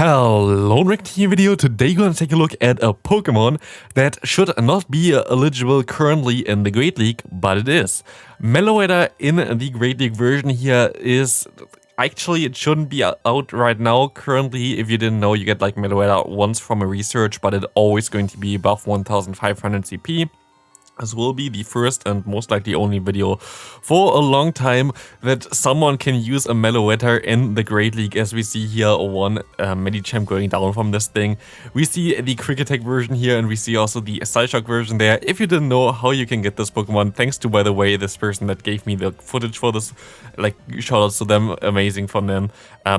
Hello, Rick here video. Today we're gonna take a look at a Pokemon that should not be eligible currently in the Great League, but it is. Meloetta in the Great League version here is... Actually, it shouldn't be out right now. Currently, if you didn't know, you get like Meloetta once from a research, but it's always going to be above 1500 CP. This will be the first and most likely only video for a long time that someone can use a Meloetta in the Great League, as we see here one Medicham going down from this thing. We see the Quick Attack version here, and we see also the Psyshock version there. If you didn't know how you can get this Pokemon, thanks to, by the way, this person that gave me the footage for this, like, shoutouts to them, amazing from them.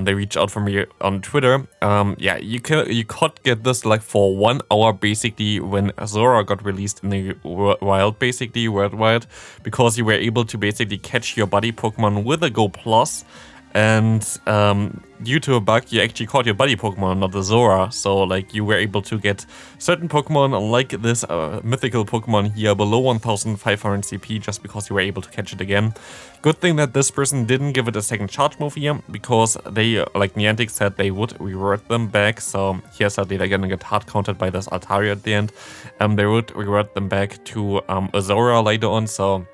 They reached out for me on Twitter. Yeah, you could get this like for 1 hour basically when Zorua got released in the wild, basically worldwide, because you were able to basically catch your buddy Pokemon with a Go Plus, and due to a bug you actually caught your buddy Pokemon, not the Zorua, so like you were able to get certain Pokemon like this mythical Pokemon here below 1500 CP just because you were able to catch it again. Good thing that this person didn't give it a second charge move here, because they, like Niantic said, they would reward them back, so here sadly they're gonna get hard countered by this Altaria at the end. They would reward them back to a Zorua later on, so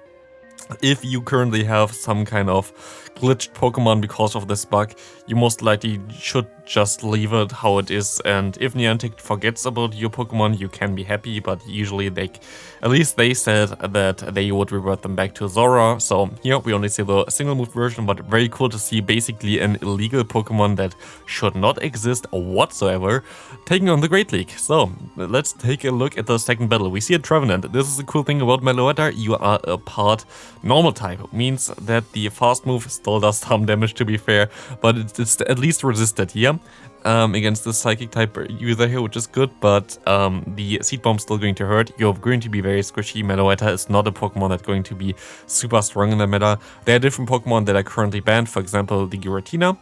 if you currently have some kind of glitched Pokemon because of this bug, you most likely should just leave it how it is, and if Niantic forgets about your Pokemon, you can be happy, but usually at least they said that they would revert them back to Zorua. So here we only see the single move version, but very cool to see basically an illegal Pokemon that should not exist whatsoever taking on the Great League. So let's take a look at the second battle. We see a Trevenant. This is the cool thing about Meloetta. You are a part normal type, means that the fast move still does some damage, to be fair, but it's at least resisted here against the psychic type user here, which is good, but the Seed Bomb's still going to hurt. You're going to be very squishy. Meloetta is not a Pokemon that's going to be super strong in the meta. There are different Pokemon that are currently banned, for example the Giratina,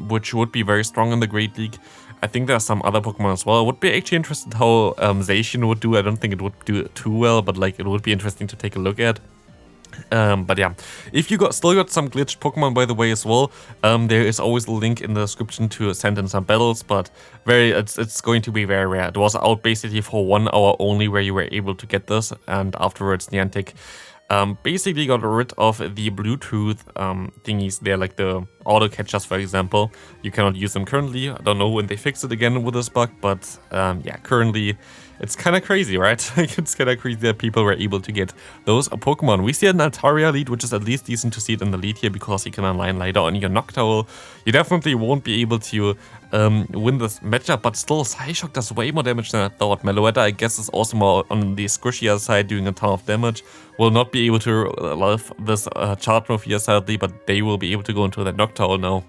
which would be very strong in the Great League. I think there are some other Pokemon as well. I would be actually interested how Zacian would do. I don't think it would do too well, but like it would be interesting to take a look at. But yeah, if you still got some glitched Pokemon, by the way, as well, there is always a link in the description to send in some battles, but it's going to be very rare. It was out basically for 1 hour only where you were able to get this, and afterwards Niantic basically got rid of the Bluetooth thingies there, like the auto catchers, for example. You cannot use them currently. I don't know when they fix it again with this bug, but yeah, currently it's kind of crazy, right? Like, it's kind of crazy that people were able to get those Pokemon. We see an Altaria lead, which is at least decent to see it in the lead here, because you can align later on your Noctowl. You definitely won't be able to win this matchup, but still, Psyshock does way more damage than I thought. Meloetta, I guess, is also more on the squishier side, doing a ton of damage. Will not be able to love this charge move here, sadly, but they will be able to go into that Noctowl now.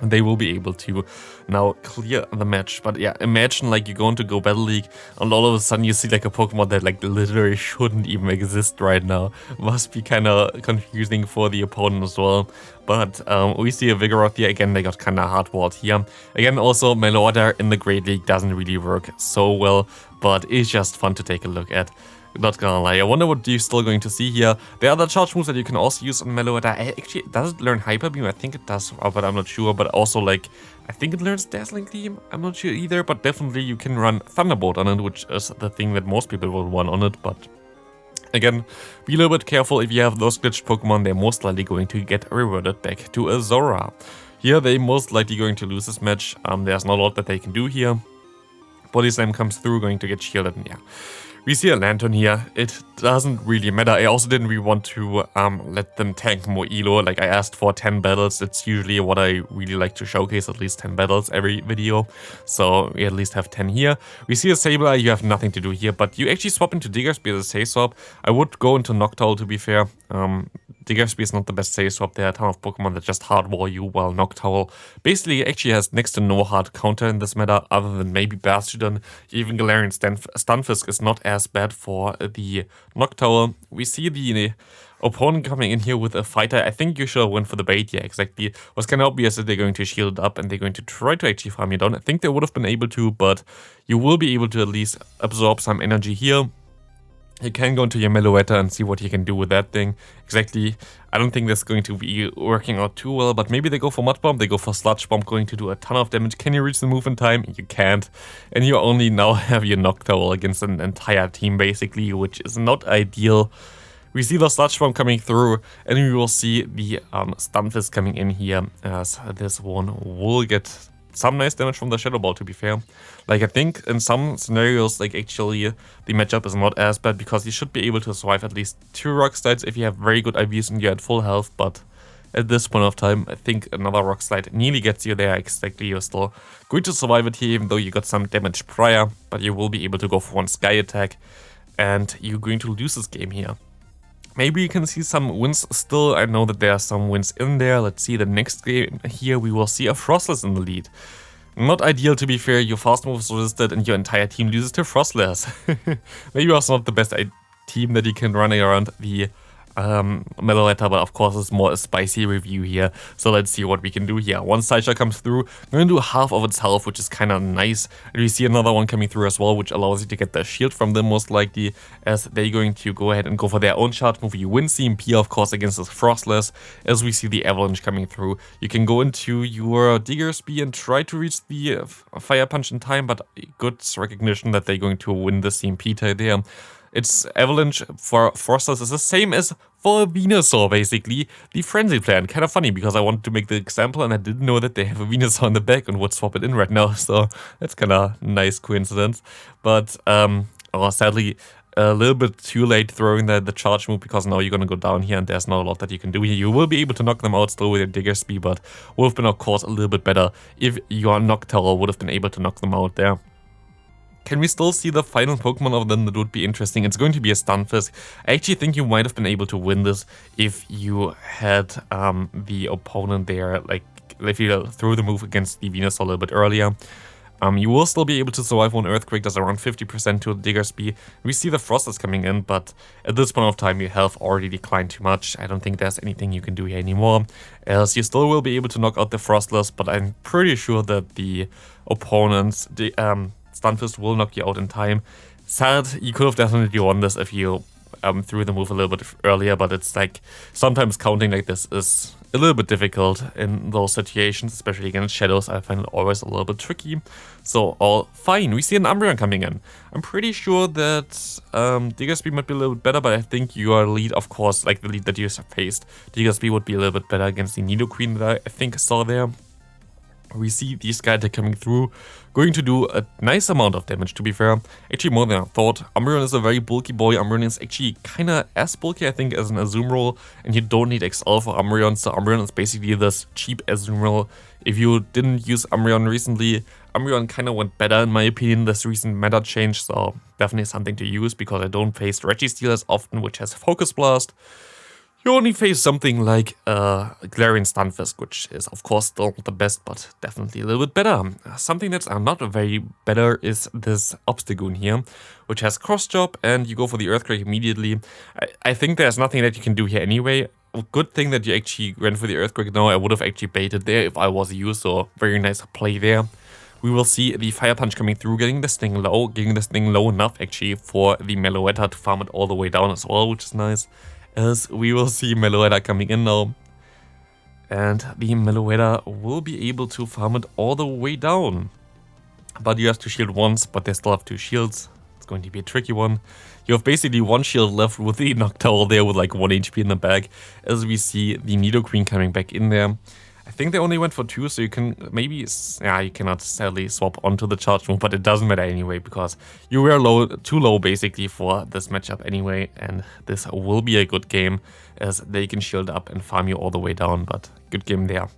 They will be able to now clear the match. But yeah, imagine like you go into Battle League and all of a sudden you see like a Pokemon that like literally shouldn't even exist right now. Must be kind of confusing for the opponent as well. But we see a Vigoroth here. Again, they got kind of hard-walled here. Again, also Meloetta in the Great League doesn't really work so well, but it's just fun to take a look at. Not gonna lie, I wonder what you're still going to see here. There are other charge moves that you can also use on Meloetta. Actually, does it learn Hyper Beam? I think it does, but I'm not sure. But also, like, I think it learns Dazzling Gleam. I'm not sure either, but definitely you can run Thunderbolt on it, which is the thing that most people will want on it. But again, be a little bit careful. If you have those glitched Pokemon, they're most likely going to get reverted back to a Zorua. Here, they're most likely going to lose this match. There's not a lot that they can do here. Body Slam comes through, going to get shielded, and yeah. We see a Lantern here. It doesn't really matter. I also didn't really want to let them tank more elo. Like, I asked for 10 battles. It's usually what I really like to showcase, at least 10 battles every video. So we at least have 10 here. We see a Sableye. You have nothing to do here, but you actually swap into Diggersby as a Say Swap. I would go into Noctowl, to be fair. Diggersby is not the best Say Swap. There are a ton of Pokemon that just hardwall you, while Noctowl basically actually has next to no hard counter in this meta, other than maybe Bastiodon. Even Galarian Stunfisk is not as bad for the Noctowl. We see the opponent coming in here with a fighter. I think you should win for the bait. Yeah, exactly. It was kind of obvious that they're going to shield it up and they're going to try to actually farm you down. I think they would have been able to, but you will be able to at least absorb some energy here. You can go into your Meloetta and see what you can do with that thing. Exactly, I don't think that's going to be working out too well, but maybe they go for Mud Bomb, they go for Sludge Bomb, going to do a ton of damage. Can you reach the move in time? You can't. And you only now have your Noctowl against an entire team, basically, which is not ideal. We see the Sludge Bomb coming through, and we will see the Stunfisk coming in here, as this one will get some nice damage from the Shadow Ball, to be fair. Like, I think in some scenarios, like, actually, the matchup is not as bad, because you should be able to survive at least 2 Rock Slides if you have very good IVs and you're at full health, but at this point of time, I think another Rock Slide nearly gets you there. Exactly, you're still going to survive it here, even though you got some damage prior, but you will be able to go for one Sky Attack, and you're going to lose this game here. Maybe you can see some wins still. I know that there are some wins in there. Let's see the next game here. We will see a Frostless in the lead. Not ideal, to be fair. Your fast move is resisted and your entire team loses to Frostless. Maybe also not the best team that you can run around the Meloetta, but of course it's more a spicy review here. So let's see what we can do here. One Sideshot comes through. I'm going to do half of its health, which is kind of nice. And we see another one coming through as well, which allows you to get the shield from them most likely, as they're going to go ahead and go for their own charge move. You win CMP, of course, against this Frostless, as we see the Avalanche coming through. You can go into your Diggersby and try to reach the Fire Punch in time, but good recognition that they're going to win the CMP tie there. Its Avalanche for Frostless is the same as for a Venusaur, basically. The Frenzy Plan. Kind of funny, because I wanted to make the example and I didn't know that they have a Venusaur in the back and would swap it in right now. So that's kind of nice coincidence. But sadly, a little bit too late throwing the charge move, because now you're going to go down here and there's not a lot that you can do here. You will be able to knock them out still with your Diggersby, but would have been, of course, a little bit better if your Noctowl would have been able to knock them out there. Can we still see the final Pokemon of them? That would be interesting. It's going to be a Stunfisk. I actually think you might have been able to win this if you had the opponent there, like if you threw the move against the Venusaur a little bit earlier. You will still be able to survive one Earthquake. Does around 50% to Diggersby. We see the Frostless coming in, but at this point of time, your health already declined too much. I don't think there's anything you can do here anymore, as you still will be able to knock out the Frostless, but I'm pretty sure that the opponents, Stunfisk will knock you out in time. Sad, you could have definitely won this if you threw the move a little bit earlier, but it's like, sometimes counting like this is a little bit difficult in those situations, especially against Shadows. I find it always a little bit tricky. So all fine. We see an Umbreon coming in. I'm pretty sure that Diggersby might be a little bit better, but I think your lead, of course, like the lead that you faced, Diggersby would be a little bit better against the Nidoqueen that I think I saw there. We see the Sky Attack coming through, going to do a nice amount of damage, to be fair. Actually more than I thought. Umbreon is a very bulky boy. Umbreon is actually kinda as bulky, I think, as an Azumarill, and you don't need XL for Umbreon, so Umbreon is basically this cheap Azumarill. If you didn't use Umbreon recently, Umbreon kinda went better in my opinion this recent meta change, so definitely something to use, because I don't face Registeel as often, which has Focus Blast. You only face something like Galarian Stunfisk, which is of course still the best, but definitely a little bit better. Something that's not very better is this Obstagoon here, which has Cross Chop, and you go for the Earthquake immediately. I think there's nothing that you can do here anyway. Good thing that you actually went for the Earthquake. No, I would have actually baited there if I was you, so very nice play there. We will see the Fire Punch coming through, getting this thing low enough actually for the Meloetta to farm it all the way down as well, which is nice. As we will see Meloetta coming in now, and the Meloetta will be able to farm it all the way down. But you have to shield once, but they still have 2 shields. It's going to be a tricky one. You have basically 1 shield left with the Noctowl there with like 1 HP in the bag, as we see the Nidoqueen coming back in there. I think they only went for 2, so you can maybe, yeah, you cannot sadly swap onto the charge move, but it doesn't matter anyway, because you were too low basically for this matchup anyway, and this will be a good game, as they can shield up and farm you all the way down, but good game there.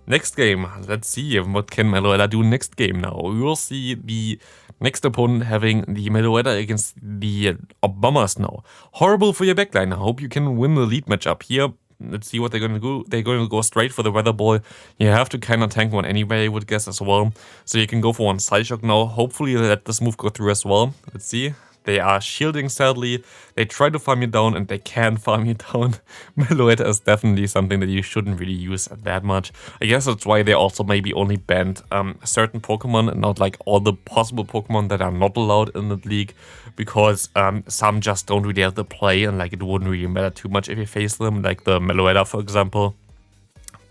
Next game, let's see what can Meloetta do next game now. We will see the next opponent having the Meloetta against the Bombers now. Horrible for your backline. I hope you can win the lead matchup here. Let's see what they're going to do. They're going to go straight for the Weather Ball. You have to kind of tank one anyway, I would guess, as well. So you can go for one Psyshock now. Hopefully let this move go through as well. Let's see. They are shielding sadly. They try to farm you down and they can farm you down. Meloetta is definitely something that you shouldn't really use that much. I guess that's why they also maybe only banned certain Pokemon and not like all the possible Pokemon that are not allowed in the league, because some just don't really have the play and like it wouldn't really matter too much if you face them, like the Meloetta for example.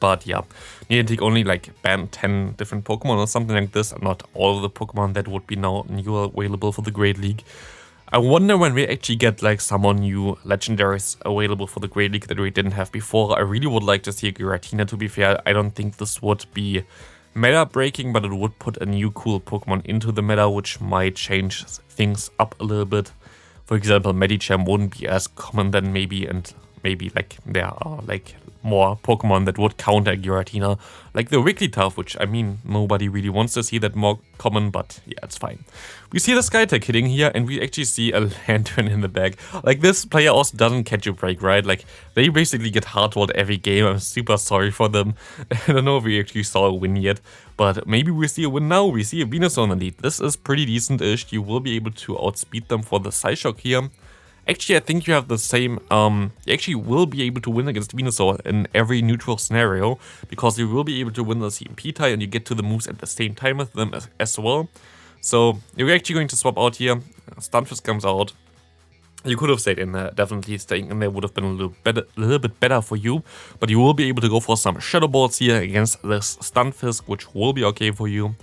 But yeah, Niantic only like banned 10 different Pokemon or something like this, and not all of the Pokemon that would be now new available for the Great League. I wonder when we actually get like some more new legendaries available for the Great League that we didn't have before. I really would like to see a Giratina, to be fair. I don't think this would be meta breaking, but it would put a new cool Pokemon into the meta, which might change things up a little bit. For example, Medicham wouldn't be as common then maybe, and maybe like there are like more Pokemon that would counter Giratina, like the Wigglytuff, which I mean nobody really wants to see that more common, but yeah, it's fine. We see the Skytech hitting here, and we actually see a Lantern in the back. Like, this player also doesn't catch a break, right? Like, they basically get hardwalled every game. I'm super sorry for them. I don't know if we actually saw a win yet, but maybe we see a win now. We see a Venusaur on the lead. This is pretty decent-ish. You will be able to outspeed them for the Psyshock here. Actually, I think you have the same, you actually will be able to win against Venusaur in every neutral scenario, because you will be able to win the CMP tie and you get to the moves at the same time with them as well. So you're actually going to swap out here. Stunfisk comes out. You could have stayed in there, definitely staying in there would have been a little bit better for you, but you will be able to go for some Shadow Balls here against this Stunfisk, which will be okay for you.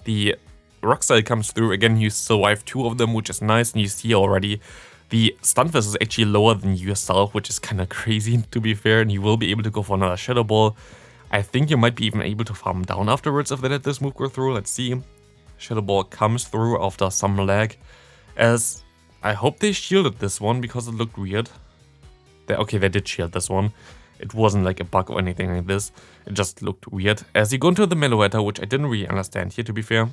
The Rock Slide comes through, again you survive 2 of them, which is nice, and you see already the Stunfisk is actually lower than yourself, which is kind of crazy to be fair, and you will be able to go for another Shadow Ball. I think you might be even able to farm down afterwards if they let this move go through. Let's see. Shadow Ball comes through after some lag, as I hope they shielded this one because it looked weird. Okay, they did shield this one. It wasn't like a bug or anything like this. It just looked weird. As you go into the Meloetta, which I didn't really understand here to be fair,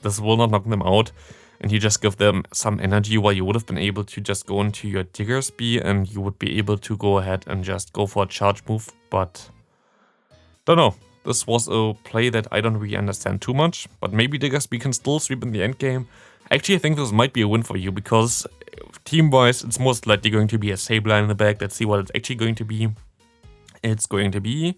this will not knock them out. And you just give them some energy, while you would have been able to just go into your Diggersby and you would be able to go ahead and just go for a charge move, but don't know. This was a play that I don't really understand too much, but maybe Diggersby can still sweep in the end game. Actually, I think this might be a win for you, because team-wise, it's most likely going to be a Sableye in the back. Let's see what it's actually going to be. It's going to be...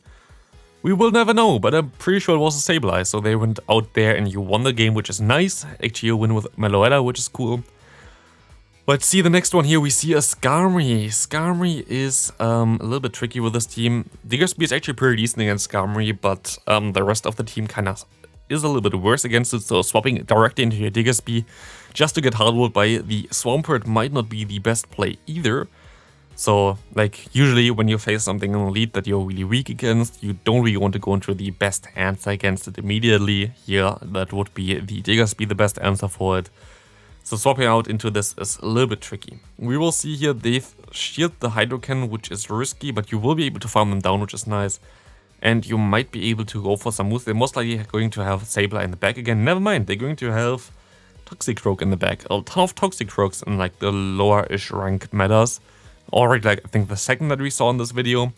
we will never know, but I'm pretty sure it was a Sableye, so they went out there and you won the game, which is nice. Actually, a win with Meloetta, which is cool. Let's see the next one here. We see a Skarmory. Skarmory is a little bit tricky with this team. Diggersby is actually pretty decent against Skarmory, but the rest of the team kind of is a little bit worse against it, so swapping it directly into your Diggersby just to get hardwalled by the Swampert might not be the best play either. So, like, usually when you face something in the lead that you're really weak against, you don't really want to go into the best answer against it immediately. Here, that would be the Diggersby the best answer for it. So swapping out into this is a little bit tricky. We will see here they've shielded the Hydrocan, which is risky, but you will be able to farm them down, which is nice. And you might be able to go for some moves. They're most likely going to have Sableye in the back again. Never mind, they're going to have Toxicroak in the back. A ton of Toxicroaks in like the lower-ish rank metas. Already, like, I think the second that we saw in this video.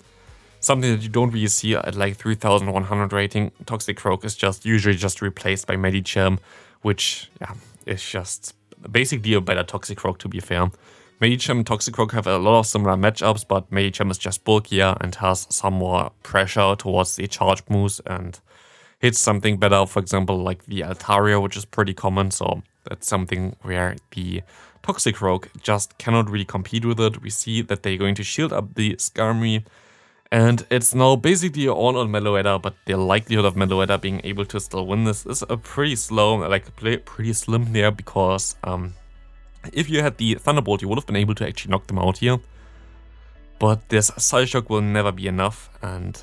Something that you don't really see at like 3100 rating. Toxicroak is just usually just replaced by Medicham, which, yeah, is just basically a better Toxicroak, to be fair. Medicham and Toxicroak have a lot of similar matchups, but Medicham is just bulkier and has some more pressure towards the charge moves and hits something better, for example, like the Altaria, which is pretty common, so that's something where the Toxicroak just cannot really compete with it. We see that they're going to shield up the Skarmory, and it's now basically all on Meloetta, but the likelihood of Meloetta being able to still win this is a pretty slow, like pretty slim there, because if you had the Thunderbolt, you would have been able to actually knock them out here. But this Psyshock will never be enough, and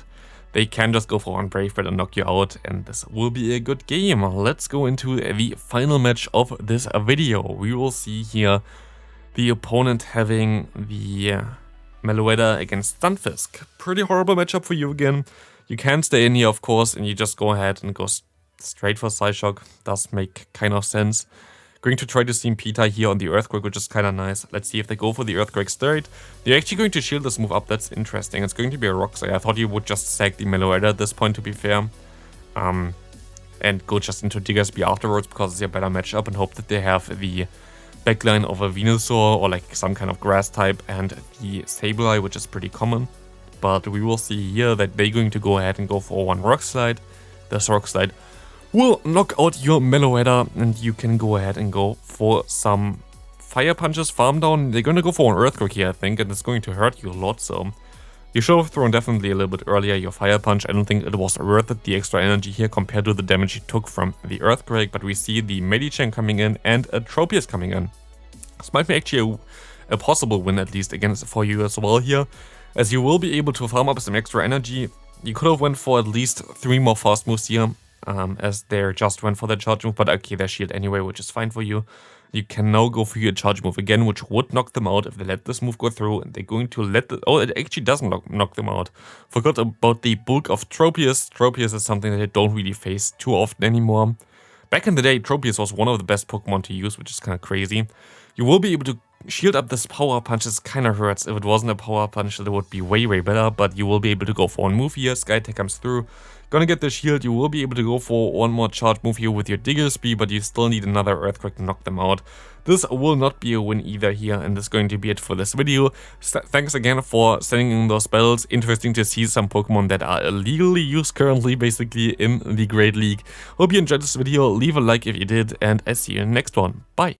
they can just go for one Brave Bird and knock you out, and this will be a good game. Let's go into the final match of this video. We will see here the opponent having the Meloetta against Stunfisk. Pretty horrible matchup for you again. You can stay in here, of course, and you just go ahead and go straight for Psyshock. Does make kind of sense. Going to try to CMP tie here on the Earthquake, which is kind of nice. Let's see if they go for the Earthquake straight. They're actually going to shield this move up. That's interesting. It's going to be a Rock Slide. I thought you would just sack the Meloetta at this point, to be fair. And go just into Diggersby afterwards, because it's a better matchup, and hope that they have the backline of a Venusaur or like some kind of grass type and the Sableye, which is pretty common. But we will see here that they're going to go ahead and go for one Rock Slide. This Rock Slide will knock out your Meloetta, and you can go ahead and go for some Fire Punches, Farm Down. They're going to go for an Earthquake here, I think, and it's going to hurt you a lot, so you should have thrown definitely a little bit earlier your Fire Punch. I don't think it was worth it, the extra energy here, compared to the damage you took from the Earthquake, but we see the Kaiwei Chang coming in and a Tropius coming in. This might be actually a possible win, at least, against for you as well here, as you will be able to farm up some extra energy. You could have went for at least 3 more fast moves here, as they just went for the charge move, but okay, their shield anyway, which is fine for you. You can now go for your charge move again, which would knock them out if they let this move go through, and they're going to let the... Oh, it actually doesn't knock them out. Forgot about the bulk of Tropius. Tropius is something that they don't really face too often anymore. Back in the day, Tropius was one of the best Pokemon to use, which is kind of crazy. You will be able to shield up this Power Punch. It kind of hurts. If it wasn't a Power Punch, it would be way, way better, but you will be able to go for one move here. Sky Attack comes through. Gonna get the shield. You will be able to go for one more charge move here with your Diggersby, but you still need another Earthquake to knock them out. This will not be a win either here, and this is going to be it for this video. Thanks again for sending in those battles. Interesting to see some Pokemon that are illegally used currently, basically, in the Great League. Hope you enjoyed this video. Leave a like if you did, and I see you in the next one. Bye!